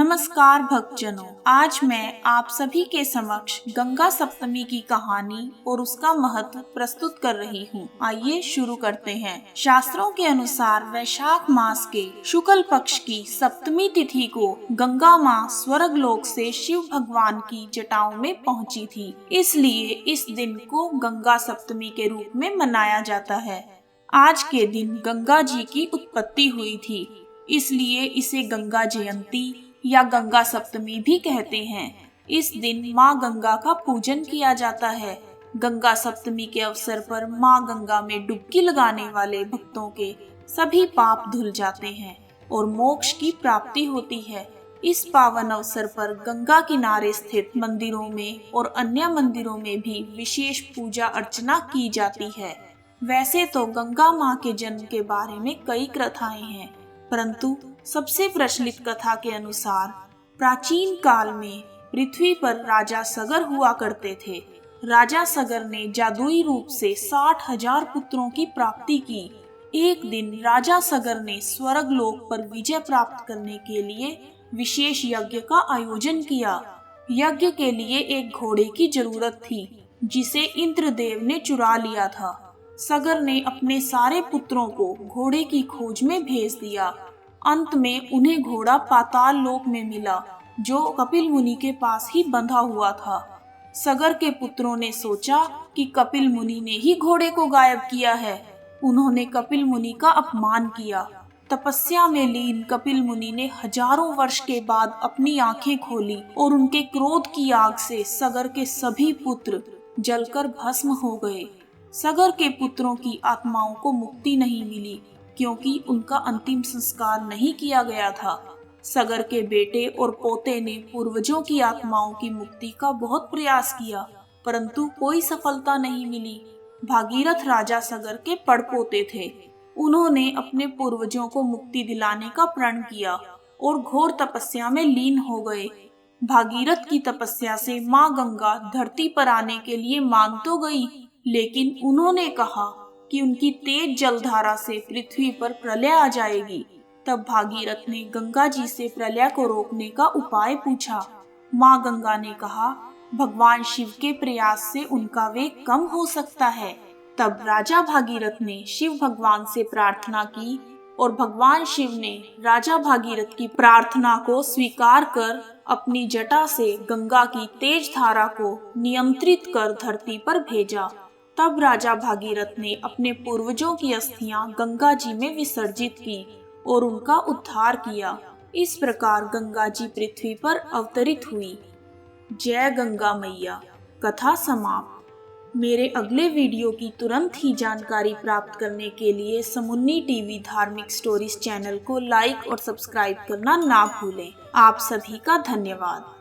नमस्कार भक्तजनों, आज मैं आप सभी के समक्ष गंगा सप्तमी की कहानी और उसका महत्व प्रस्तुत कर रही हूँ। आइए शुरू करते हैं। शास्त्रों के अनुसार वैशाख मास के शुक्ल पक्ष की सप्तमी तिथि को गंगा माँ स्वर्ग लोक से शिव भगवान की जटाओं में पहुँची थी, इसलिए इस दिन को गंगा सप्तमी के रूप में मनाया जाता है। आज के दिन गंगा जी की उत्पत्ति हुई थी, इसलिए इसे गंगा जयंती या गंगा सप्तमी भी कहते हैं। इस दिन माँ गंगा का पूजन किया जाता है। गंगा सप्तमी के अवसर पर माँ गंगा में डुबकी लगाने वाले भक्तों के सभी पाप धुल जाते हैं और मोक्ष की प्राप्ति होती है। इस पावन अवसर पर गंगा किनारे स्थित मंदिरों में और अन्य मंदिरों में भी विशेष पूजा अर्चना की जाती है। वैसे तो गंगा माँ के जन्म के बारे में कई कथाएं हैं, परंतु सबसे प्रचलित कथा के अनुसार प्राचीन काल में पृथ्वी पर राजा सगर हुआ करते थे। राजा सगर ने जादुई रूप से 60,000 पुत्रों की प्राप्ति की। एक दिन राजा सगर ने स्वर्ग लोक पर विजय प्राप्त करने के लिए विशेष यज्ञ का आयोजन किया। यज्ञ के लिए एक घोड़े की जरूरत थी, जिसे इंद्रदेव ने चुरा लिया था। सगर ने अपने सारे पुत्रों को घोड़े की खोज में भेज दिया। अंत में उन्हें घोड़ा पाताल लोक में मिला, जो कपिल मुनि के पास ही बंधा हुआ था। सगर के पुत्रों ने सोचा कि कपिल मुनि ने ही घोड़े को गायब किया है। उन्होंने कपिल मुनि का अपमान किया। तपस्या में लीन कपिल मुनि ने हजारों वर्ष के बाद अपनी आंखें खोली और उनके क्रोध की आग से सगर के सभी पुत्र जलकर भस्म हो गए। सगर के पुत्रों की आत्माओं को मुक्ति नहीं मिली, क्योंकि उनका अंतिम संस्कार नहीं किया गया था। सगर के बेटे और पोते ने पूर्वजों की आत्माओं की मुक्ति का बहुत प्रयास किया, परंतु कोई सफलता नहीं मिली। भागीरथ राजा सगर के पड़पोते थे। उन्होंने अपने पूर्वजों को मुक्ति दिलाने का प्रण किया और घोर तपस्या में लीन हो गए। भागीरथ की तपस्या से माँ गंगा धरती पर आने के लिए मान तो गई, लेकिन उन्होंने कहा कि उनकी तेज जलधारा से पृथ्वी पर प्रलय आ जाएगी। तब भागीरथ ने गंगा जी से प्रलय को रोकने का उपाय पूछा। माँ गंगा ने कहा, भगवान शिव के प्रयास से उनका वेग कम हो सकता है। तब राजा भागीरथ ने शिव भगवान से प्रार्थना की और भगवान शिव ने राजा भागीरथ की प्रार्थना को स्वीकार कर अपनी जटा से गंगा की तेज धारा को नियंत्रित कर धरती पर भेजा। तब राजा भागीरथ ने अपने पूर्वजों की अस्थियां गंगा जी में विसर्जित की और उनका उद्धार किया। इस प्रकार गंगा जी पृथ्वी पर अवतरित हुई। जय गंगा मैया। कथा समाप्त। मेरे अगले वीडियो की तुरंत ही जानकारी प्राप्त करने के लिए समुन्नी टीवी धार्मिक स्टोरीज चैनल को लाइक और सब्सक्राइब करना ना भूलें। आप सभी का धन्यवाद।